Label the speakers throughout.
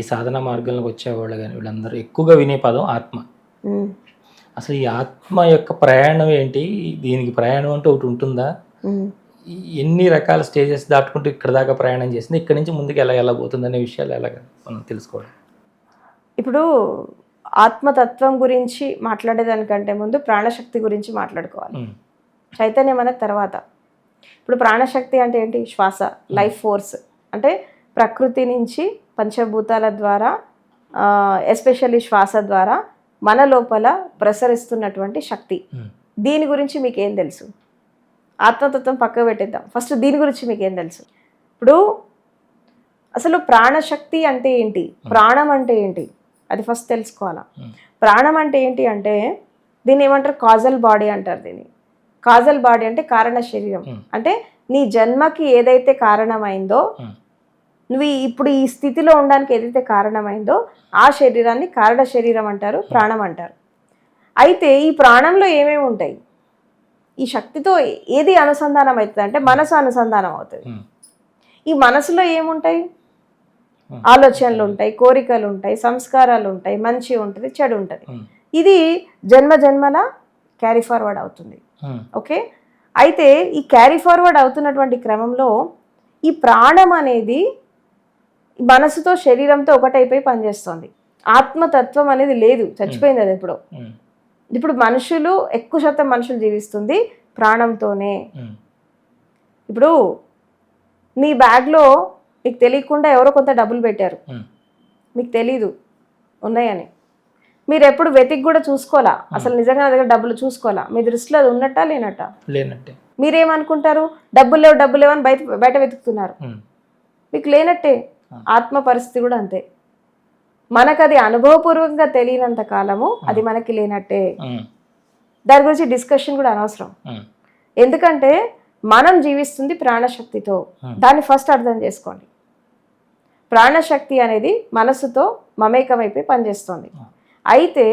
Speaker 1: ఈ సాధన మార్గంలోకి వచ్చేవాళ్ళు కానీ వీళ్ళందరూ ఎక్కువగా వినే పదం ఆత్మ. అసలు ఈ ఆత్మ యొక్క ప్రయాణం ఏంటి? దీనికి ప్రయాణం అంటే ఒకటి ఉంటుందా? ఎన్ని రకాల స్టేజెస్ దాటుకుంటూ ఇక్కడ దాకా ప్రయాణం చేసింది, ఇక్కడ నుంచి ముందుకు ఎలా పోతుంది అనే విషయాలు ఎలాగ మనం తెలుసుకోవడం?
Speaker 2: ఇప్పుడు ఆత్మతత్వం గురించి మాట్లాడేదానికంటే ముందు ప్రాణశక్తి గురించి మాట్లాడుకోవాలి. చైతన్యం అనేది తర్వాత. ఇప్పుడు ప్రాణశక్తి అంటే ఏంటి? శ్వాస, లైఫ్ ఫోర్స్. అంటే ప్రకృతి నుంచి పంచభూతాల ద్వారా ఎస్పెషల్లీ శ్వాస ద్వారా మన లోపల ప్రసరిస్తున్నటువంటి శక్తి. దీని గురించి మీకేం తెలుసు? ఆత్మతత్వం పక్కకు పెట్టేద్దాం, ఫస్ట్ దీని గురించి మీకేం తెలుసు? ఇప్పుడు అసలు ప్రాణశక్తి అంటే ఏంటి, ప్రాణం అంటే ఏంటి, అది ఫస్ట్ తెలుసుకోవాలా. ప్రాణం అంటే ఏంటి అంటే దీన్ని ఏమంటారు? కాజల్ బాడీ అంటారు. దీన్ని కాజల్ బాడీ అంటే కారణ శరీరం. అంటే నీ జన్మకి ఏదైతే కారణమైందో, నువ్వు ఇప్పుడు ఈ స్థితిలో ఉండడానికి ఏదైతే కారణమైందో ఆ శరీరాన్ని కారణ శరీరం అంటారు, ప్రాణం అంటారు. అయితే ఈ ప్రాణంలో ఏమేమి ఉంటాయి? ఈ శక్తితో ఏది అనుసంధానం అవుతుంది అంటే మనసు అనుసంధానం అవుతుంది. ఈ మనసులో ఏముంటాయి? ఆలోచనలు ఉంటాయి, కోరికలు ఉంటాయి, సంస్కారాలు ఉంటాయి, మంచి ఉంటుంది, చెడు ఉంటుంది. ఇది జన్మ జన్మల క్యారీ ఫార్వర్డ్ అవుతుంది. ఓకే, అయితే ఈ క్యారీ ఫార్వర్డ్ అవుతున్నటువంటి క్రమంలో ఈ ప్రాణం అనేది మనసుతో శరీరంతో ఒకటైపోయి పనిచేస్తుంది. ఆత్మతత్వం అనేది లేదు, చచ్చిపోయింది అది ఎప్పుడో. ఇప్పుడు మనుషులు ఎక్కువ శాతం మనుషులు జీవిస్తుంది ప్రాణంతోనే. ఇప్పుడు మీ బ్యాగ్లో మీకు తెలియకుండా ఎవరో కొంత డబ్బులు పెట్టారు, మీకు తెలీదు ఉన్నాయని. మీరు ఎప్పుడు వెతికి కూడా చూసుకోవాలా, అసలు నిజంగా నా దగ్గర డబ్బులు చూసుకోవాలా, మీ దృష్టిలో అది ఉన్నట్టా లేనట్టా?
Speaker 1: లేనట్టే.
Speaker 2: మీరేమనుకుంటారు? డబ్బులు లేవు అని బయట వెతుకుతున్నారు, మీకు లేనట్టే. ఆత్మ పరిస్థితి కూడా అంతే. మనకు అది అనుభవపూర్వకంగా తెలియనంత కాలము అది మనకి లేనట్టే. దాని గురించి డిస్కషన్ కూడా అనవసరం. ఎందుకంటే మనం జీవిస్తుంది ప్రాణశక్తితో. దాన్ని ఫస్ట్ అర్థం చేసుకోండి. ప్రాణశక్తి అనేది మనసుతో మమేకమైపోయి పనిచేస్తుంది. అయితే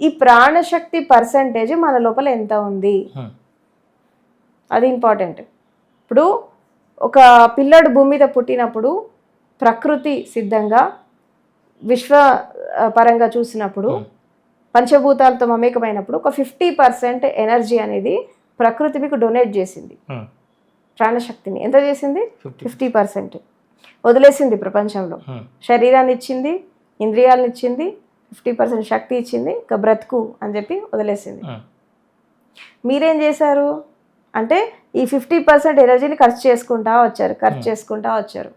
Speaker 2: ఈ ప్రాణశక్తి పర్సంటేజ్ మన లోపల ఎంత ఉంది, అది ఇంపార్టెంట్. ఇప్పుడు ఒక పిల్లడు భూమి మీద పుట్టినప్పుడు ప్రకృతి సిద్ధంగా విశ్వ పరంగా చూసినప్పుడు పంచభూతాలతో మమేకమైనప్పుడు ఒక 50% ఎనర్జీ అనేది ప్రకృతి మీకు డొనేట్ చేసింది. ప్రాణశక్తిని ఎంత చేసింది? 50% వదిలేసింది ప్రపంచంలో. శరీరాన్ని ఇచ్చింది, ఇంద్రియాలను ఇచ్చింది, 50% శక్తి ఇచ్చింది, ఇక బ్రతుకు అని చెప్పి వదిలేసింది. మీరేం చేశారు అంటే ఈ 50% ఎనర్జీని ఖర్చు చేసుకుంటా వచ్చారు.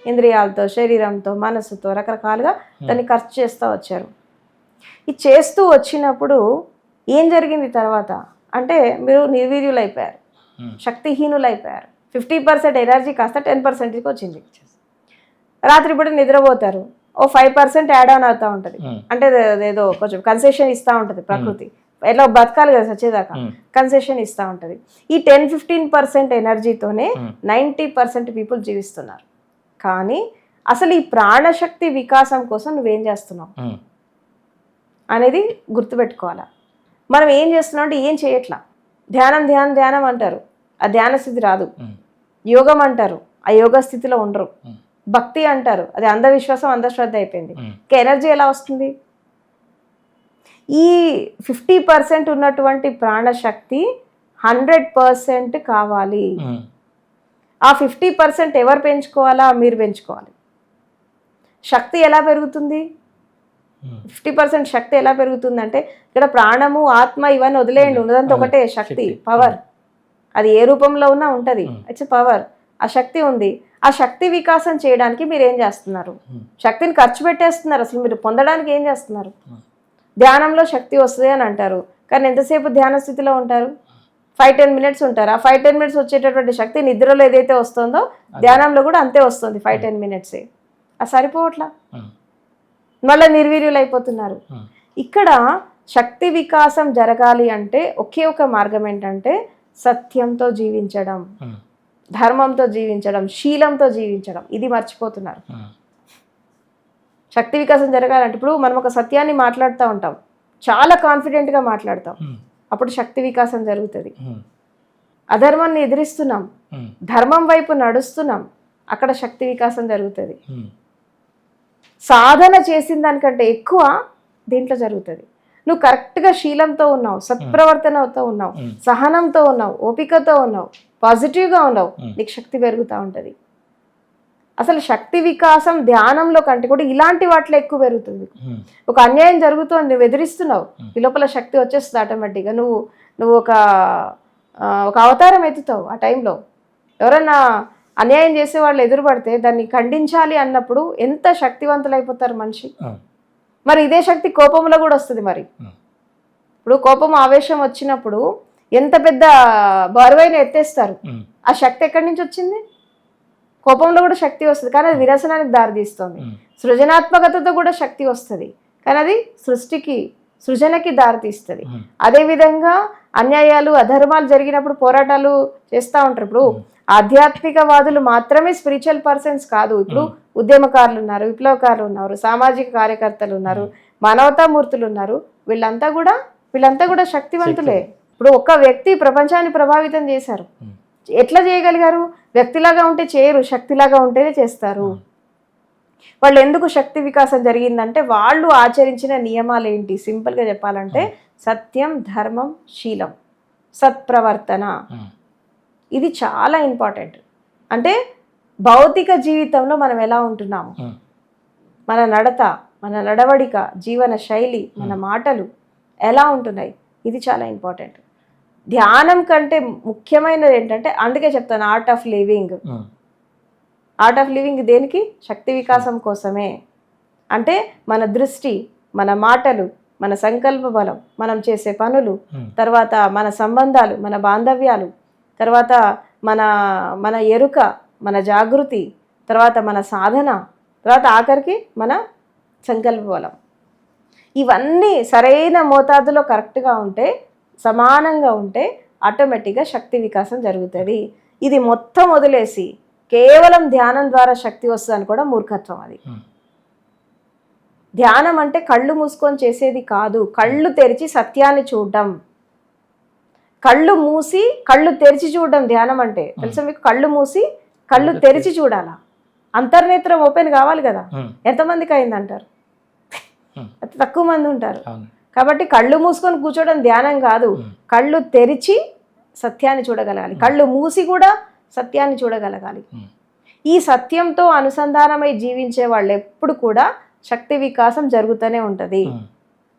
Speaker 2: ఇంద్రియాలతో, శరీరంతో, మనసుతో రకరకాలుగా దాన్ని ఖర్చు చేస్తూ వచ్చారు. ఇది చేస్తూ వచ్చినప్పుడు ఏం జరిగింది తర్వాత అంటే మీరు నిర్వీర్యులు అయిపోయారు, శక్తిహీనులు అయిపోయారు. 50% ఎనర్జీ కాస్త 10%కి వచ్చింది. రాత్రి పూట నిద్రపోతారు, ఓ 5% యాడ్ ఆన్ అవుతూ ఉంటుంది. అంటే ఏదో కొంచెం కన్సెషన్ ఇస్తూ ఉంటుంది ప్రకృతి, ఎలా బతకాలి కదా సచ్చేదాకా, కన్సెషన్ ఇస్తూ ఉంటుంది. ఈ 10-15% ఎనర్జీతోనే 90% పీపుల్ జీవిస్తున్నారు. కానీ అసలు ఈ ప్రాణశక్తి వికాసం కోసం నువ్వేం చేస్తున్నావు అనేది గుర్తుపెట్టుకోవాలా. మనం ఏం చేస్తున్నాం అంటే ఏం చేయట్లా. ధ్యానం అంటారు, ఆ ధ్యాన స్థితి రాదు. యోగం అంటారు, ఆ యోగ స్థితిలో ఉండరు. భక్తి అంటారు, అది అంధవిశ్వాసం, అంధశ్రద్ధ అయిపోయింది. ఇంకా ఎనర్జీ ఎలా వస్తుంది? ఈ 50% ఉన్నటువంటి ప్రాణశక్తి 100% కావాలి. ఆ 50% ఎవరు పెంచుకోవాలా? మీరు పెంచుకోవాలి. శక్తి ఎలా పెరుగుతుంది? 50% శక్తి ఎలా పెరుగుతుందంటే ఇక్కడ ప్రాణము, ఆత్మ ఇవన్నీ వదిలేయండి, ఉన్నదంతా ఒకటే శక్తి, పవర్. అది ఏ రూపంలో ఉన్నా ఉంటుంది, ఇట్స్ పవర్. ఆ శక్తి ఉంది. ఆ శక్తి వికాసం చేయడానికి మీరు ఏం చేస్తున్నారు? శక్తిని ఖర్చు పెట్టేస్తున్నారు. అసలు మీరు పొందడానికి ఏం చేస్తున్నారు? ధ్యానంలో శక్తి వస్తుంది అని అంటారు, కానీ ఎంతసేపు ధ్యాన స్థితిలో ఉంటారు? 5-10 minutes ఉంటారు. ఆ 5-10 minutes వచ్చేటటువంటి శక్తి నిద్రలో ఏదైతే వస్తుందో ధ్యానంలో కూడా అంతే వస్తుంది, 5-10 minutes. అది సరిపోవట్లా, మళ్ళీ నిర్వీర్యులు అయిపోతున్నారు. ఇక్కడ శక్తి వికాసం జరగాలి అంటే ఒకే ఒక మార్గం ఏంటంటే సత్యంతో జీవించడం, ధర్మంతో జీవించడం, శీలంతో జీవించడం. ఇది మర్చిపోతున్నారు. శక్తి వికాసం జరగాలంటే ఇప్పుడు మనం ఒక సత్యాన్ని మాట్లాడుతూ ఉంటాం, చాలా కాన్ఫిడెంట్గా మాట్లాడతాం, అప్పుడు శక్తి వికాసం జరుగుతుంది. అధర్మాన్ని ఎదిరిస్తున్నాం, ధర్మం వైపు నడుస్తున్నాం, అక్కడ శక్తి వికాసం జరుగుతుంది. సాధన చేసిన దానికంటే ఎక్కువ దీంట్లో జరుగుతుంది. నువ్వు కరెక్ట్గా శీలంతో ఉన్నావు, సత్ప్రవర్తనతో ఉన్నావు, సహనంతో ఉన్నావు, ఓపికతో ఉన్నావు, పాజిటివ్గా ఉన్నావు, నీకు శక్తి పెరుగుతూ ఉంటుంది. అసలు శక్తి వికాసం ధ్యానంలో కంటే కూడా ఇలాంటి వాటిలో ఎక్కువ పెరుగుతుంది. ఒక అన్యాయం జరుగుతుంది, నువ్వు ఎదిరిస్తున్నావు, ఈ లోపల శక్తి వచ్చేస్తుంది ఆటోమేటిక్గా. నువ్వు ఒక అవతారం ఎత్తుతావు. ఆ టైంలో ఎవరన్నా అన్యాయం చేసే వాళ్ళు ఎదురుపడితే దాన్ని ఖండించాలి అన్నప్పుడు ఎంత శక్తివంతులైపోతారు మనిషి. మరి ఇదే శక్తి కోపంలో కూడా వస్తుంది. మరి ఇప్పుడు కోపం ఆవేశం వచ్చినప్పుడు ఎంత పెద్ద బరువైన ఎత్తేస్తారు. ఆ శక్తి ఎక్కడి నుంచి వచ్చింది? కోపంలో కూడా శక్తి వస్తుంది, కానీ అది విరసనానికి దారితీస్తుంది. సృజనాత్మకతతో కూడా శక్తి వస్తుంది, కానీ అది సృజనకి దారితీస్తుంది. అదేవిధంగా అన్యాయాలు అధర్మాలు జరిగినప్పుడు పోరాటాలు చేస్తూ ఉంటారు. ఇప్పుడు ఆధ్యాత్మికవాదులు మాత్రమే స్పిరిచువల్ పర్సన్స్ కాదు. ఇప్పుడు ఉద్యమకారులు ఉన్నారు, విప్లవకారులు ఉన్నారు, సామాజిక కార్యకర్తలు ఉన్నారు, మానవతామూర్తులు ఉన్నారు. వీళ్ళంతా కూడా శక్తివంతులే. ఇప్పుడు ఒక వ్యక్తి ప్రపంచాన్ని ప్రభావితం చేశారు. ఎట్లా చేయగలిగారు? వ్యక్తిలాగా ఉంటే చేయరు, శక్తిలాగా ఉంటేనే చేస్తారు. వాళ్ళు ఎందుకు శక్తి వికాసం జరిగిందంటే వాళ్ళు ఆచరించిన నియమాలు ఏంటి? సింపుల్గా చెప్పాలంటే సత్యం, ధర్మం, శీలం, సత్ప్రవర్తన. ఇది చాలా ఇంపార్టెంట్. అంటే భౌతిక జీవితంలో మనం ఎలా ఉంటున్నాము, మన నడత, మన నడవడిక, జీవన శైలి, మన మాటలు ఎలా ఉంటున్నాయి, ఇది చాలా ఇంపార్టెంట్. ధ్యానం కంటే ముఖ్యమైనది ఏంటంటే, అందుకే చెప్తాను art of living. Art of living దేనికి? శక్తి వికాసం కోసమే. అంటే మన దృష్టి, మన మాటలు, మన సంకల్ప బలం, మనం చేసే పనులు, తర్వాత మన సంబంధాలు, మన బాంధవ్యాలు, తర్వాత మన ఎరుక, మన జాగృతి, తర్వాత మన సాధన, తర్వాత ఆఖరికి మన సంకల్ప బలం. ఇవన్నీ సరైన మోతాదులో కరెక్ట్గా ఉంటే, సమానంగా ఉంటే ఆటోమేటిక్గా శక్తి వికాసం జరుగుతుంది. ఇది మొత్తం వదిలేసి కేవలం ధ్యానం ద్వారా శక్తి వస్తుందని కూడా మూర్ఖత్వం. అది ధ్యానం అంటే కళ్ళు మూసుకొని చేసేది కాదు. కళ్ళు తెరిచి సత్యాన్ని చూడడం, కళ్ళు మూసి కళ్ళు తెరిచి చూడడం ధ్యానం అంటే. తెలుసా మీకు? కళ్ళు మూసి కళ్ళు తెరిచి చూడాలా? అంతర్నేత్రం ఓపెన్ కావాలి కదా. ఎంతమందికి అయిందంటారు? తక్కువ మంది ఉంటారు. కాబట్టి కళ్ళు మూసుకొని కూర్చోవడం ధ్యానం కాదు. కళ్ళు తెరిచి సత్యాన్ని చూడగలగాలి, కళ్ళు మూసి కూడా సత్యాన్ని చూడగలగాలి. ఈ సత్యంతో అనుసంధానమై జీవించే వాళ్ళు ఎప్పుడు కూడా శక్తి వికాసం జరుగుతూనే ఉంటుంది.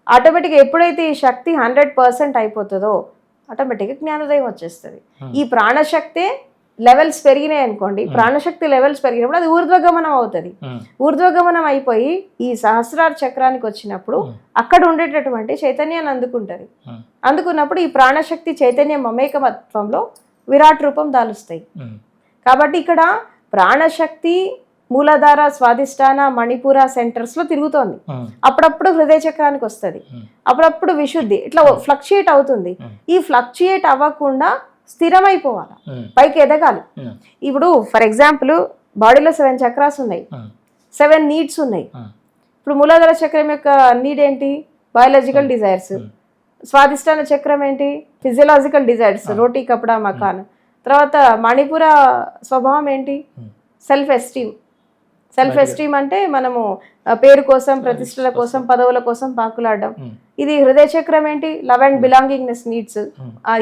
Speaker 2: ఆటోమేటిక్గా ఎప్పుడైతే ఈ శక్తి 100% అయిపోతుందో ఆటోమేటిక్గా జ్ఞానోదయం వచ్చేస్తుంది. ఈ ప్రాణశక్తి లెవెల్స్ పెరిగినాయి అనుకోండి, ప్రాణశక్తి లెవెల్స్ పెరిగినప్పుడు అది ఊర్ధ్వగమనం అవుతుంది. ఊర్ధ్వగమనం అయిపోయి ఈ సహస్రార చక్రానికి వచ్చినప్పుడు అక్కడ ఉండేటటువంటి చైతన్యాన్ని అందుకుంటుంది. అందుకున్నప్పుడు ఈ ప్రాణశక్తి చైతన్యం మమేకమత్వంలో విరాట్ రూపం దాలుస్తాయి. కాబట్టి ఇక్కడ ప్రాణశక్తి మూలాధార, స్వాదిష్టాన, మణిపూర సెంటర్స్లో తిరుగుతోంది. అప్పుడప్పుడు హృదయ చక్రానికి వస్తుంది, అప్పుడప్పుడు విశుద్ధి, ఇట్లా ఫ్లక్చుయేట్ అవుతుంది. ఈ ఫ్లక్చుయేట్ అవ్వకుండా స్థిరమైపోవాలి, పైకి ఎదగాలి. ఇప్పుడు ఫర్ ఎగ్జాంపుల్ బాడీలో 7 చక్రాస్ ఉన్నాయి, 7 నీడ్స్ ఉన్నాయి. ఇప్పుడు మూలాధార చక్రం యొక్క నీడ్ ఏంటి? Biological desires. స్వాదిష్టాన చక్రం ఏంటి? ఫిజియలాజికల్ డిజైర్స్, రోటీ, కపడా, మకాన్. తర్వాత మణిపుర స్వభావం ఏంటి? Self esteem. సెల్ఫ్ ఎస్టీమ్ అంటే మనము పేరు కోసం, ప్రతిష్టల కోసం, పదవుల కోసం పాకులాడడం. ఇది హృదయ చక్రం ఏంటి? Love and belongingness needs,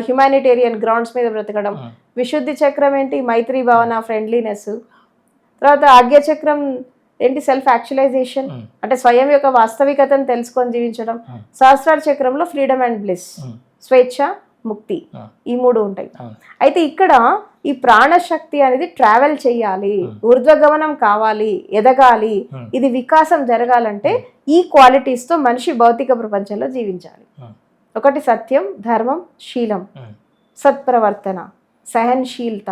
Speaker 2: humanitarian grounds మీద బ్రతకడం. విశుద్ధి చక్రం ఏంటి? మైత్రి భావన, ఫ్రెండ్లీనెస్. తర్వాత ఆజ్ఞ చక్రం ఏంటి? సెల్ఫ్ యాక్చువలైజేషన్, అంటే స్వయం యొక్క వాస్తవికతను తెలుసుకొని జీవించడం. సహస్రార చక్రంలో ఫ్రీడమ్ అండ్ బ్లిస్, స్వేచ్ఛ, ముక్తి, ఈ 3 ఉంటాయి. అయితే ఇక్కడ ఈ ప్రాణశక్తి అనేది ట్రావెల్ చేయాలి, ఊర్ధ్వగమనం కావాలి, ఎదగాలి. ఇది వికాసం జరగాలంటే ఈ క్వాలిటీస్తో మనిషి భౌతిక ప్రపంచంలో జీవించాలి. ఒకటి సత్యం, ధర్మం, శీలం, సత్ప్రవర్తన, సహనశీలత,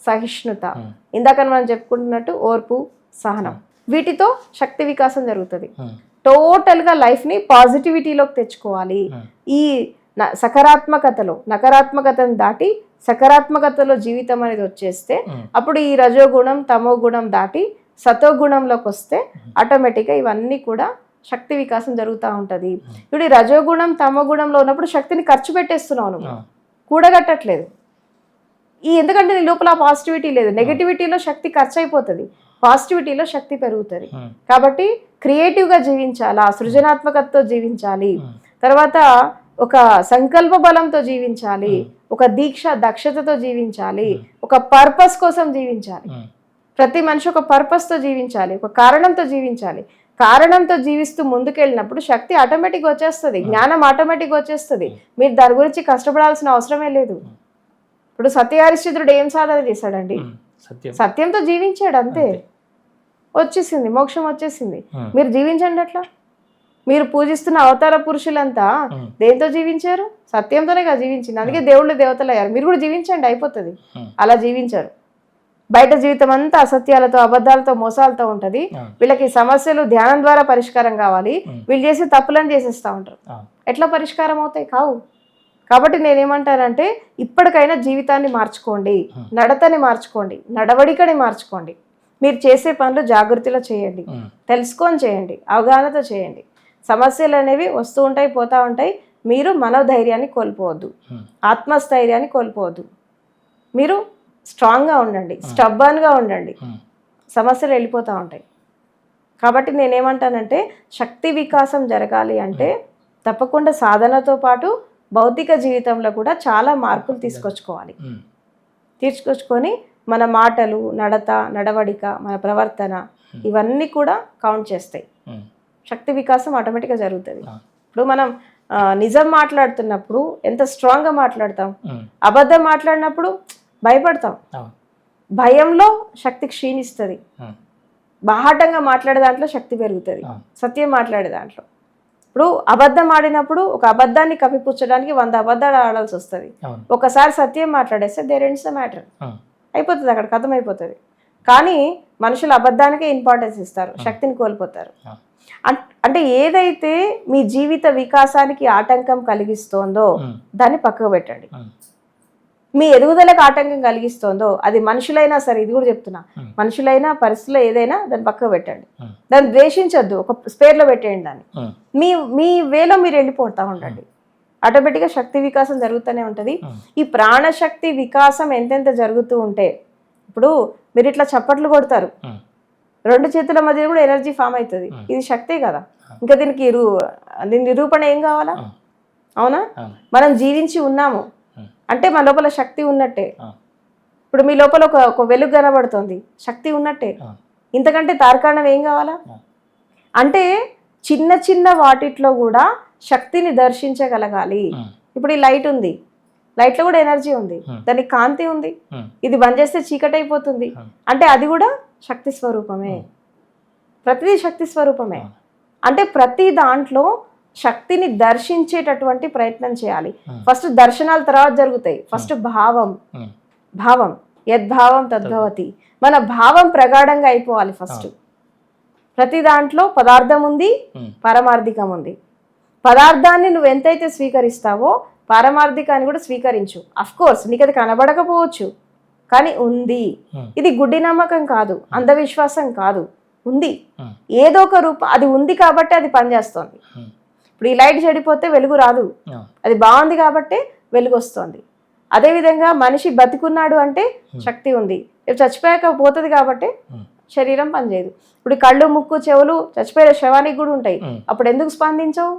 Speaker 2: సహిష్ణుత, ఇందాక మనం చెప్పుకుంటున్నట్టు ఓర్పు, సహనం. వీటితో శక్తి వికాసం జరుగుతుంది. టోటల్గా లైఫ్ని పాజిటివిటీలోకి తెచ్చుకోవాలి. ఈ నకారాత్మకతను దాటి సకారాత్మకతలో జీవితం అనేది వచ్చేస్తే అప్పుడు ఈ రజోగుణం, తమో గుణం దాటి సతోగుణంలోకి వస్తే ఆటోమేటిక్గా ఇవన్నీ కూడా శక్తి వికాసం జరుగుతూ ఉంటుంది. ఇప్పుడు ఈ రజోగుణం, తమో గుణంలో ఉన్నప్పుడు శక్తిని ఖర్చు పెట్టేస్తున్నావు, నువ్వు కూడగట్టట్లేదు. ఎందుకంటే నీ లోపల పాజిటివిటీ లేదు, నెగిటివిటీలో శక్తి ఖర్చు అయిపోతుంది. పాజిటివిటీలో శక్తి పెరుగుతుంది. కాబట్టి క్రియేటివ్గా జీవించాలా, సృజనాత్మకతతో జీవించాలి, తర్వాత ఒక సంకల్ప బలంతో జీవించాలి, ఒక దీక్ష దక్షతతో జీవించాలి, ఒక పర్పస్ కోసం జీవించాలి. ప్రతి మనిషి ఒక పర్పస్తో జీవించాలి, ఒక కారణంతో జీవించాలి. కారణంతో జీవిస్తూ ముందుకెళ్ళినప్పుడు శక్తి ఆటోమేటిక్గా వచ్చేస్తుంది, జ్ఞానం ఆటోమేటిక్గా వచ్చేస్తుంది. మీరు దాని గురించి కష్టపడాల్సిన అవసరమే లేదు. ఇప్పుడు సత్యహరిశ్చంద్రుడు ఏం సాధన చేశాడండి? సత్యంతో జీవించాడు, అంతే. వచ్చేసింది, మోక్షం వచ్చేసింది. మీరు జీవించండి అట్లా. మీరు పూజిస్తున్న అవతార పురుషులంతా దేంతో జీవించారు? సత్యంతోనే కదా జీవించింది. అందుకే దేవుళ్ళు దేవతలు అయ్యారు. మీరు కూడా జీవించండి, అయిపోతుంది. అలా జీవించారు. బయట జీవితం అంతా అసత్యాలతో, అబద్ధాలతో, మోసాలతో ఉంటది. వీళ్ళకి సమస్యలు ధ్యానం ద్వారా పరిష్కారం కావాలి, వీళ్ళు చేసే తప్పులను చేసేస్తూ ఉంటారు. ఎట్లా పరిష్కారం అవుతాయి? కావు. కాబట్టి నేనేమంటానంటే ఇప్పటికైనా జీవితాన్ని మార్చుకోండి, నడతని మార్చుకోండి, నడవడికని మార్చుకోండి. మీరు చేసే పనులు జాగృతిలో చేయండి, తెలుసుకొని చేయండి, అవగాహనతో చేయండి. సమస్యలు అనేవి వస్తూ ఉంటాయి, పోతూ ఉంటాయి. మీరు మనోధైర్యాన్ని కోల్పోవద్దు, ఆత్మస్థైర్యాన్ని కోల్పోవద్దు. మీరు స్ట్రాంగ్గా ఉండండి, స్టబ్బన్గా ఉండండి. సమస్యలు వెళ్ళిపోతూ ఉంటాయి. కాబట్టి నేనేమంటానంటే శక్తి వికాసం జరగాలి అంటే తప్పకుండా సాధనతో పాటు భౌతిక జీవితంలో కూడా చాలా మార్పులు తీసుకొచ్చుకొని మన మాటలు, నడత, నడవడిక, మన ప్రవర్తన ఇవన్నీ కూడా కౌంట్ చేస్తాయి. శక్తి వికాసం ఆటోమేటిక్గా జరుగుతుంది. ఇప్పుడు మనం నిజం మాట్లాడుతున్నప్పుడు ఎంత స్ట్రాంగ్గా మాట్లాడతాం, అబద్ధం మాట్లాడినప్పుడు భయపడతాం. భయంలో శక్తి క్షీణిస్తుంది. బాహాటంగా మాట్లాడే దాంట్లో శక్తి పెరుగుతుంది, సత్యం మాట్లాడే దాంట్లో. ఇప్పుడు అబద్ధం ఆడినప్పుడు ఒక అబద్ధాన్ని కప్పిపుచ్చడానికి 100 అబద్ధాలు ఆడాల్సి వస్తుంది. ఒకసారి సత్యం మాట్లాడేస్తే దేర్ ఎండ్స్ ద మ్యాటర్, అయిపోతుంది, అక్కడ కథం అయిపోతుంది. కానీ మనుషులు అబద్ధానికే ఇంపార్టెన్స్ ఇస్తారు, శక్తిని కోల్పోతారు. అంటే ఏదైతే మీ జీవిత వికాసానికి ఆటంకం కలిగిస్తోందో దాన్ని పక్కకు పెట్టండి. మీ ఎదుగుదలకు ఆటంకం కలిగిస్తోందో అది మనుషులైనా సరే, ఇది కూడా చెప్తున్నా, మనుషులైనా పరిస్థితుల్లో ఏదైనా దాన్ని పక్కకు పెట్టండి. దాన్ని ద్వేషించొద్దు, ఒక స్పేర్లో పెట్టేయండి దాన్ని. మీ వేలో మీరు వెళ్ళిపోతూ ఉండండి. ఆటోమేటిక్గా శక్తి వికాసం జరుగుతూనే ఉంటుంది. ఈ ప్రాణశక్తి వికాసం ఎంతెంత జరుగుతూ ఉంటే, ఇప్పుడు మీరు ఇట్లా చప్పట్లు కొడతారు, 2 చేతుల మధ్య కూడా ఎనర్జీ ఫామ్ అవుతుంది. ఇది శక్తే కదా. ఇంకా దీనికి దీని నిరూపణ ఏం కావాలా? అవునా? మనం జీవించి ఉన్నాము అంటే మన లోపల శక్తి ఉన్నట్టే. ఇప్పుడు మీ లోపల ఒక వెలుగు కనబడుతుంది, శక్తి ఉన్నట్టే. ఇంతకంటే తార్కాణం ఏం కావాలా? అంటే చిన్న చిన్న వాటిట్లో కూడా శక్తిని దర్శించగలగాలి. ఇప్పుడు ఈ లైట్ ఉంది, లైట్లో కూడా ఎనర్జీ ఉంది, దానికి కాంతి ఉంది. ఇది బంద్ చేస్తే చీకటి అయిపోతుంది, అంటే అది కూడా శక్తి స్వరూపమే. ప్రతిదీ శక్తి స్వరూపమే. అంటే ప్రతి దాంట్లో శక్తిని దర్శించేటటువంటి ప్రయత్నం చేయాలి. ఫస్ట్ దర్శనాల తర్వాత జరుగుతాయి. ఫస్ట్ భావం యద్భావం తద్భవతి. మన భావం ప్రగాఢంగా అయిపోవాలి. ఫస్ట్ ప్రతి దాంట్లో పదార్థం ఉంది, పారమార్థికం ఉంది. పదార్థాన్ని నువ్వు ఎంతైతే స్వీకరిస్తావో పారమార్థికాన్ని కూడా స్వీకరించు. అఫ్ కోర్స్ నీకు అది కనబడకపోవచ్చు, కానీ ఉంది. ఇది గుడ్డి నమ్మకం కాదు, అంధవిశ్వాసం కాదు, ఉంది. ఏదో ఒక రూపం అది ఉంది కాబట్టి అది పనిచేస్తోంది. ఇప్పుడు ఈ లైట్ చెడిపోతే వెలుగు రాదు, అది బాగుంది కాబట్టి వెలుగు వస్తుంది. అదేవిధంగా మనిషి బతికున్నాడు అంటే శక్తి ఉంది, చచ్చిపోయాక పోతుంది కాబట్టి శరీరం పనిచేయదు. ఇప్పుడు కళ్ళు, ముక్కు, చెవులు చచ్చిపోయే శవానికి కూడా ఉంటాయి. అప్పుడు ఎందుకు స్పందించవు?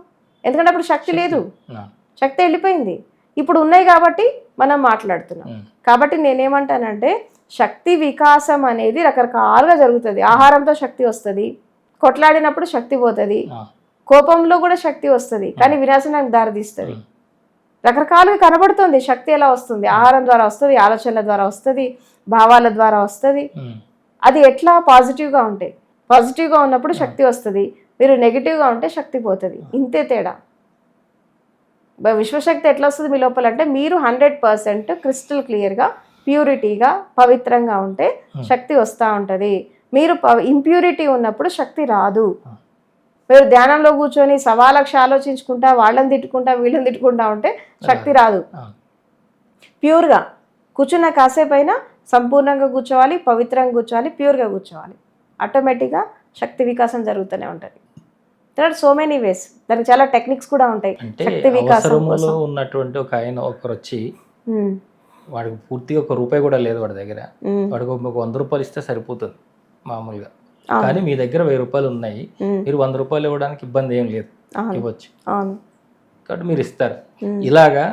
Speaker 2: ఎందుకంటే అప్పుడు శక్తి లేదు, శక్తి వెళ్ళిపోయింది. ఇప్పుడు ఉన్నాయి కాబట్టి మనం మాట్లాడుతున్నాం. కాబట్టి నేనేమంటానంటే శక్తి వికాసం అనేది రకరకాలుగా జరుగుతుంది. ఆహారంతో శక్తి వస్తుంది, కొట్లాడినప్పుడు శక్తి పోతుంది, కోపంలో కూడా శక్తి వస్తుంది, కానీ వినాశనానికి దారితీస్తుంది. రకరకాలుగా కనబడుతుంది శక్తి. ఎలా వస్తుంది? ఆహారం ద్వారా వస్తుంది, ఆలోచనల ద్వారా వస్తుంది, భావాల ద్వారా వస్తుంది. అది ఎట్లా? పాజిటివ్గా ఉంటే, పాజిటివ్గా ఉన్నప్పుడు శక్తి వస్తుంది, మీరు నెగిటివ్గా ఉంటే శక్తి పోతుంది. ఇంతే తేడా. విశ్వశక్తి ఎట్లా వస్తుంది మీ లోపల అంటే మీరు 100% క్రిస్టల్ క్లియర్గా, ప్యూరిటీగా, పవిత్రంగా ఉంటే శక్తి వస్తూ ఉంటుంది. మీరు ఇంప్యూరిటీ ఉన్నప్పుడు శక్తి రాదు. మీరు ధ్యానంలో కూర్చొని 1,000,000 ఆలోచించుకుంటా, వాళ్ళని తిట్టుకుంటా, వీళ్ళని తిట్టుకుంటా ఉంటే శక్తి రాదు. ప్యూర్గా కూర్చున్న కాసేపు అయినా సంపూర్ణంగా కూర్చోవాలి, పవిత్రంగా కూర్చోవాలి, ప్యూర్గా కూర్చోవాలి. ఆటోమేటిక్గా శక్తి వికాసం జరుగుతూనే ఉంటుంది. There are so many ways, దానికి చాలా టెక్నిక్స్ కూడా ఉంటాయి. శక్తి వికాసం
Speaker 1: ఉన్నటువంటి ఒక ఆయన ఒకరు వచ్చి వాడికి పూర్తిగా ₹1 కూడా లేదు వాడి దగ్గర, వాడికి ఒక ₹100 ఇస్తే సరిపోతుంది, మామూలుగా. కానీ మీ దగ్గర 1000 రూపాయలు ఉన్నాయి, మీరు 100 రూపాయలు ఇవ్వడానికి ఇబ్బంది ఏం లేదు, ఇవ్వచ్చు.
Speaker 2: అవును.
Speaker 1: కాబట్టి మీరు ఇస్తారు. ఇలాగా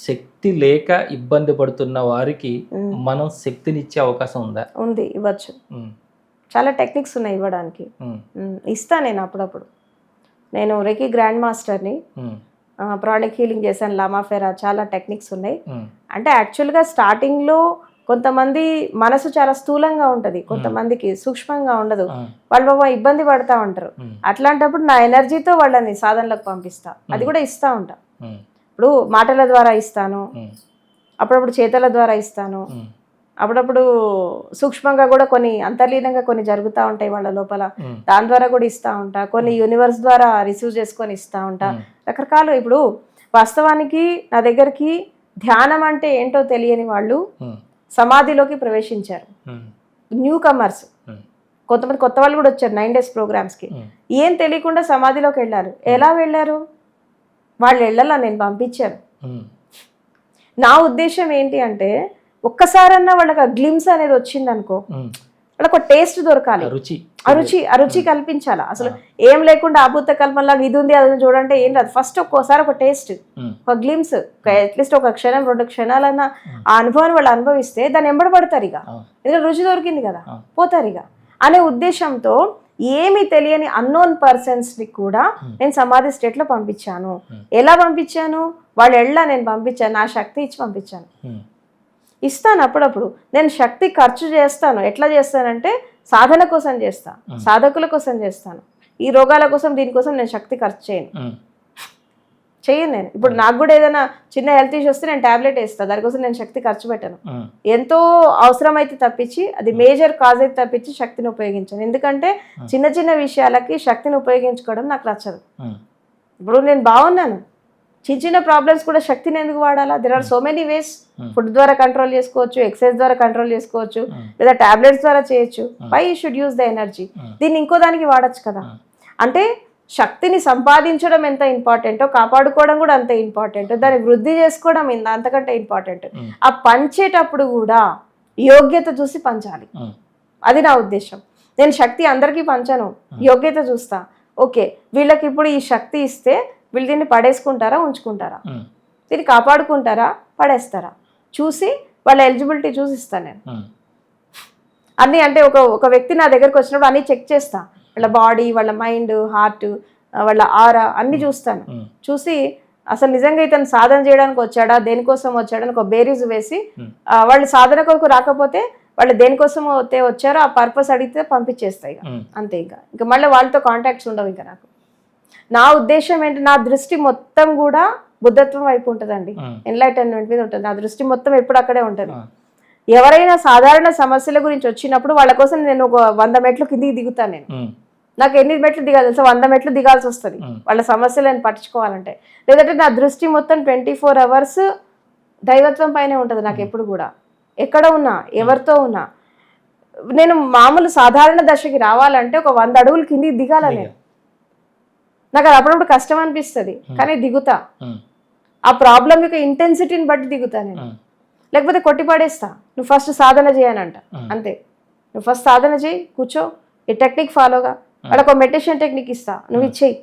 Speaker 1: శక్తి లేక ఇబ్బంది పడుతున్న వారికి మనం శక్తినిచ్చే అవకాశం ఉందా?
Speaker 2: ఉంది, ఇవ్వచ్చు. చాలా టెక్నిక్స్ ఉన్నాయి ఇవ్వడానికి. ఇస్తా నేను అప్పుడప్పుడు. నేను రెకీ గ్రాండ్ మాస్టర్ని, ప్రాణిక్ హీలింగ్ చేశాను, లామాఫెరా, చాలా టెక్నిక్స్ ఉన్నాయి. అంటే యాక్చువల్గా స్టార్టింగ్లో కొంతమంది మనసు చాలా స్థూలంగా ఉంటుంది, కొంతమందికి సూక్ష్మంగా ఉండదు, వాళ్ళు బాబా ఇబ్బంది పడతా ఉంటారు. అట్లాంటప్పుడు నా ఎనర్జీతో వాళ్ళని సాధనలకు పంపిస్తా, అది కూడా ఇస్తా ఉంటా. ఇప్పుడు మాటల ద్వారా ఇస్తాను, అప్పుడప్పుడు చేతల ద్వారా ఇస్తాను, అప్పుడప్పుడు సూక్ష్మంగా కూడా కొన్ని అంతర్లీనంగా కొన్ని జరుగుతూ ఉంటాయి వాళ్ళ లోపల, దాని ద్వారా కూడా ఇస్తూ ఉంటా. కొన్ని యూనివర్స్ ద్వారా రిసీవ్ చేసుకొని ఇస్తూ ఉంటా. రకరకాలు. ఇప్పుడు వాస్తవానికి నా దగ్గరికి ధ్యానం అంటే ఏంటో తెలియని వాళ్ళు సమాధిలోకి ప్రవేశించారు, న్యూ కమర్స్. కొంతమంది కొత్త వాళ్ళు కూడా వచ్చారు 9 days ప్రోగ్రామ్స్కి. ఏం తెలియకుండా సమాధిలోకి వెళ్ళారు. ఎలా వెళ్ళారు? వాళ్ళు వెళ్ళాల, నేను పంపించాను. నా ఉద్దేశం ఏంటి అంటే ఒక్కసారన్నా వాళ్ళకి ఆ గ్లిమ్స్ అనేది వచ్చింది అనుకో, వాళ్ళకి ఒక టేస్ట్ దొరకాలి, అరుచి కల్పించాలా. అసలు ఏం లేకుండా అభూత కల్పనలాగా ఇది ఉంది అది చూడంటే ఏం రాదు. ఫస్ట్ ఒక్కోసారి ఒక టేస్ట్, ఒక గ్లిమ్స్, అట్లీస్ట్ ఒక క్షణం 2 క్షణాలన్నా ఆ అనుభవాన్ని వాళ్ళు అనుభవిస్తే దాన్ని ఎంబడబడతారు. ఇక ఎందుకంటే రుచి దొరికింది కదా, పోతారు ఇక అనే ఉద్దేశంతో ఏమీ తెలియని అన్నోన్ పర్సన్స్ని కూడా నేను సమాధి స్టేట్లో పంపించాను. ఎలా పంపించాను? వాళ్ళు నేను పంపించాను, నా శక్తి ఇచ్చి పంపించాను. ఇస్తాను అప్పుడప్పుడు. నేను శక్తి ఖర్చు చేస్తాను. ఎట్లా చేస్తానంటే సాధన కోసం చేస్తాను, సాధకుల కోసం చేస్తాను. ఈ రోగాల కోసం దీనికోసం నేను శక్తి ఖర్చు చేయను నేను. ఇప్పుడు నాకు కూడా ఏదైనా చిన్న హెల్త్ ఇష్యూ వస్తే నేను టాబ్లెట్ వేస్తాను, దానికోసం నేను శక్తి ఖర్చు పెట్టను. ఎంతో అవసరం అయితే తప్పించి, అది మేజర్ కాజ్ అయితే తప్పించి శక్తిని ఉపయోగించాను. ఎందుకంటే చిన్న చిన్న విషయాలకి శక్తిని ఉపయోగించుకోవడం నాకు నచ్చదు. ఇప్పుడు నేను బాగున్నాను, చిన్న చిన్న ప్రాబ్లమ్స్ కూడా శక్తిని ఎందుకు వాడాలా? There are so many ways. Food ద్వారా కంట్రోల్ చేసుకోవచ్చు, ఎక్సర్సైజ్ ద్వారా కంట్రోల్ చేసుకోవచ్చు, లేదా టాబ్లెట్స్ ద్వారా చేయొచ్చు. Why you should use the energy? దీన్ని ఇంకో దానికి వాడచ్చు కదా. అంటే శక్తిని సంపాదించడం ఎంత ఇంపార్టెంటో కాపాడుకోవడం కూడా అంతే ఇంపార్టెంట్, దాన్ని వృద్ధి చేసుకోవడం అంతకంటే ఇంపార్టెంట్. ఆ పంచేటప్పుడు కూడా యోగ్యత చూసి పంచాలి, అది నా ఉద్దేశం. నేను శక్తి అందరికీ పంచను, యోగ్యత చూస్తా. ఓకే, వీళ్ళకి ఇప్పుడు ఈ శక్తి ఇస్తే వీళ్ళు దీన్ని పడేసుకుంటారా, ఉంచుకుంటారా, దీన్ని కాపాడుకుంటారా, పడేస్తారా చూసి వాళ్ళ ఎలిజిబిలిటీ చూసి ఇస్తాను నేను అన్నీ. అంటే ఒక వ్యక్తి నా దగ్గరకు వచ్చినప్పుడు అన్నీ చెక్ చేస్తా, వాళ్ళ బాడీ, వాళ్ళ మైండ్, హార్ట్, వాళ్ళ ఆరా అన్నీ చూస్తాను. చూసి అసలు నిజంగా ఇతను సాధన చేయడానికి వచ్చాడా, దేనికోసం వచ్చాడని ఒక బేరీజు వేసి, వాళ్ళు సాధన కొరకు రాకపోతే వాళ్ళు దేనికోసం అయితే వచ్చారో ఆ పర్పస్ అడిగితే పంపించేస్తాయి. అంతే. ఇంకా మళ్ళీ వాళ్ళతో కాంటాక్ట్స్ ఉండవు. ఇంకా నాకు నా ఉద్దేశం ఏంటి, నా దృష్టి మొత్తం కూడా బుద్ధత్వం వైపు ఉంటుందండి, ఎన్లైటన్మెంట్ మీద ఉంటుంది. నా దృష్టి మొత్తం ఎప్పుడు అక్కడే ఉంటుంది. ఎవరైనా సాధారణ సమస్యల గురించి వచ్చినప్పుడు వాళ్ళ కోసం నేను ఒక 100 మెట్లు కిందికి దిగుతాను. నాకు ఎన్ని మెట్లు దిగాలి తెలుసా? 100 మెట్లు దిగాల్సి వస్తుంది వాళ్ళ సమస్యలను పట్టించుకోవాలంటే. లేదంటే నా దృష్టి మొత్తం 24 hours దైవత్వం పైనే ఉంటుంది నాకు ఎప్పుడు కూడా. ఎక్కడ ఉన్నా, ఎవరితో ఉన్నా, నేను మామూలు సాధారణ దశకి రావాలంటే ఒక 100 అడుగులు కిందికి దిగాల నేను. నాకు అది అప్పుడప్పుడు కష్టం అనిపిస్తుంది, కానీ దిగుతా. ఆ ప్రాబ్లం యొక్క ఇంటెన్సిటీని బట్టి దిగుతా నేను. లేకపోతే కొట్టిపడేస్తా, నువ్వు ఫస్ట్ సాధన చేయనంట. అంతే, నువ్వు ఫస్ట్ సాధన చేయి, కూర్చో, ఈ టెక్నిక్ ఫాలోగా. వాళ్ళకి ఒక మెడిటేషన్ టెక్నిక్ ఇస్తా, నువ్వు ఇచ్చేయి,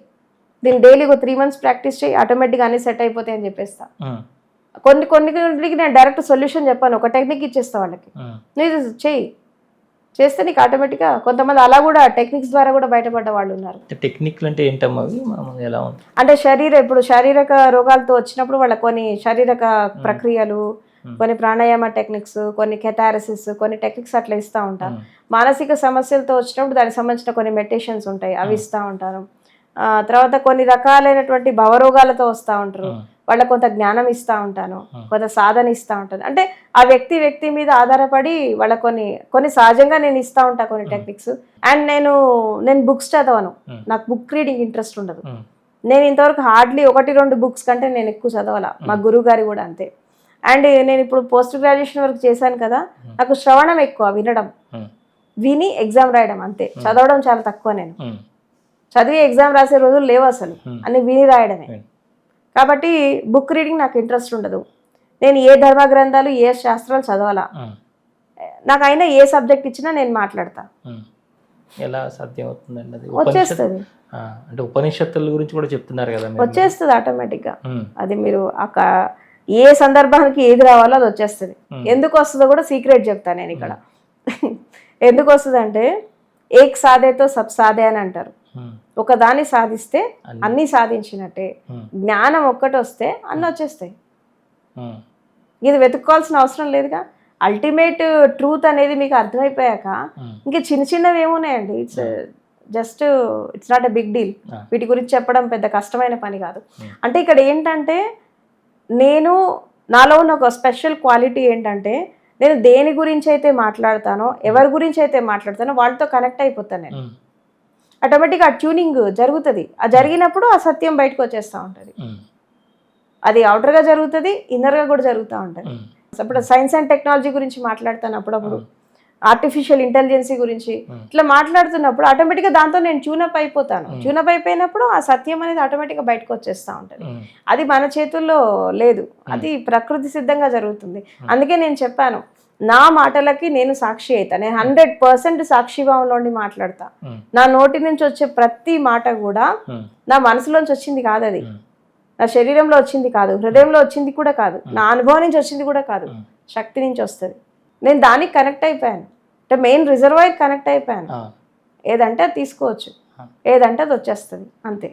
Speaker 2: దీన్ని డైలీ ఒక 3 months ప్రాక్టీస్ చేయి, ఆటోమేటిక్గా అన్ని సెట్ అయిపోతాయి అని చెప్పేస్తా. కొన్నికి నేను డైరెక్ట్ సొల్యూషన్ చెప్పాను, ఒక టెక్నిక్ ఇచ్చేస్తా వాళ్ళకి, నువ్వు ఇది చెయ్యి, చేస్తే నీకు ఆటోమేటిక్గా. కొంతమంది అలా కూడా టెక్నిక్స్ ద్వారా కూడా బయటపడ్డ వాళ్ళు ఉన్నారు.
Speaker 1: టెక్నిక్లు అంటే ఏంటమ్మా అవి? ఎలా ఉంది
Speaker 2: అంటే ఇప్పుడు శారీరక రోగాలతో వచ్చినప్పుడు వాళ్ళ కొన్ని శారీరక ప్రక్రియలు, కొన్ని ప్రాణాయామ టెక్నిక్స్, కొన్ని కెథారసిస్, కొన్ని టెక్నిక్స్ అట్లా ఇస్తూ ఉంటాను. మానసిక సమస్యలతో వచ్చినప్పుడు దానికి సంబంధించిన కొన్ని మెడిటేషన్స్ ఉంటాయి, అవి ఇస్తూ ఉంటాను. తర్వాత కొన్ని రకాలైనటువంటి భవరోగాలతో వస్తూ ఉంటారు, వాళ్ళకి కొంత జ్ఞానం ఇస్తూ ఉంటాను, కొంత సాధన ఇస్తూ ఉంటాను. అంటే ఆ వ్యక్తి మీద ఆధారపడి వాళ్ళ కొన్ని సహజంగా నేను ఇస్తూ ఉంటాను కొన్ని టెక్నిక్స్. అండ్ నేను బుక్స్ చదవను, నాకు బుక్ రీడింగ్ ఇంట్రెస్ట్ ఉండదు. నేను ఇంతవరకు హార్డ్లీ 1-2 బుక్స్ కంటే నేను ఎక్కువ చదవాల. మా గురువు గారి కూడా అంతే. అండ్ నేను ఇప్పుడు పోస్ట్ గ్రాడ్యుయేషన్ వరకు చేశాను కదా, నాకు శ్రవణం ఎక్కువ, విని ఎగ్జామ్ రాయడం అంతే. చదవడం చాలా తక్కువ. నేను చదివి ఎగ్జామ్ రాసే రోజులు లేవు అసలు, అన్ని విని రాయడమే. కాబట్టి బుక్ రీడింగ్ నాకు ఇంట్రెస్ట్ ఉండదు. నేను ఏ ధర్మ గ్రంథాలు, ఏ శాస్త్రాలు చదవాలా, నాకు అయినా ఏ సబ్జెక్ట్ ఇచ్చినా నేను మాట్లాడతా.
Speaker 1: ఎలా సాధ్యం అవుతుందండి అది?
Speaker 2: వచ్చేస్తుంది.
Speaker 1: అంటే ఉపనిషత్తుల గురించి కూడా చెప్తున్నారు కదా మీరు.
Speaker 2: వచ్చేస్తుంది ఆటోమేటిక్గా.
Speaker 1: ఉమ్,
Speaker 2: అది మీరు ఏ సందర్భానికి ఏది రావాలో అది వచ్చేస్తుంది. ఎందుకు వస్తుందో కూడా సీక్రెట్ చెప్తాను నేను ఇక్కడ. ఎందుకు వస్తుంది అంటే ఏక్ సాధేతో సబ్ సాధే అని అంటారు.
Speaker 1: ఉమ్,
Speaker 2: ఒకదాన్ని సాధిస్తే అన్నీ సాధించినట్టే. జ్ఞానం ఒక్కటి వస్తే అన్నీ వచ్చేస్తాయి.
Speaker 1: ఉమ్,
Speaker 2: ఇది వెతుక్కోవాల్సిన అవసరం లేదుగా. అల్టిమేట్ ట్రూత్ అనేది మీకు అర్థమైపోయాక ఇంకా చిన్న చిన్నవి ఏమున్నాయండి. It's not a big deal. వీటి గురించి చెప్పడం పెద్ద కష్టమైన పని కాదు. అంటే ఇక్కడ ఏంటంటే నాలో ఉన్న ఒక స్పెషల్ క్వాలిటీ ఏంటంటే నేను దేని గురించి అయితే మాట్లాడతానో, ఎవరి గురించి అయితే మాట్లాడతానో వాళ్ళతో కనెక్ట్ అయిపోతాను నేను. ఆటోమేటిక్గా ఆ ట్యూనింగ్ జరుగుతుంది. ఆ జరిగినప్పుడు ఆ సత్యం బయటకు వచ్చేస్తూ ఉంటుంది. అది అవుటర్గా జరుగుతుంది, ఇన్నర్గా కూడా జరుగుతూ ఉంటుంది. ఇప్పుడు సైన్స్ అండ్ టెక్నాలజీ గురించి మాట్లాడతాను అప్పుడప్పుడు, ఆర్టిఫిషియల్ ఇంటెలిజెన్సీ గురించి ఇట్లా మాట్లాడుతున్నప్పుడు ఆటోమేటిక్గా దాంతో నేను ట్యూనప్ అయిపోతాను. ట్యూనప్ అయిపోయినప్పుడు ఆ సత్యం అనేది ఆటోమేటిక్గా బయటకు వచ్చేస్తూ ఉంటుంది. అది మన చేతుల్లో లేదు, అది ప్రకృతి సిద్ధంగా జరుగుతుంది. అందుకే నేను చెప్పాను, నా మాటలకి నేను సాక్షి అవుతా. నేను 100% సాక్షిభావంలోండి మాట్లాడతా. నా నోటి నుంచి వచ్చే ప్రతి మాట కూడా నా మనసులోంచి వచ్చింది కాదు, అది నా శరీరంలో వచ్చింది కాదు, హృదయంలో వచ్చింది కూడా కాదు, నా అనుభవం నుంచి వచ్చింది కూడా కాదు, శక్తి నుంచి వస్తుంది. నేను దానికి కనెక్ట్ అయిపోయాను. అంటే మెయిన్ రిజర్వాయర్ కనెక్ట్ అయిపోయాను. ఏదంటే అది తీసుకోవచ్చు, ఏదంటే అది వచ్చేస్తుంది, అంతే.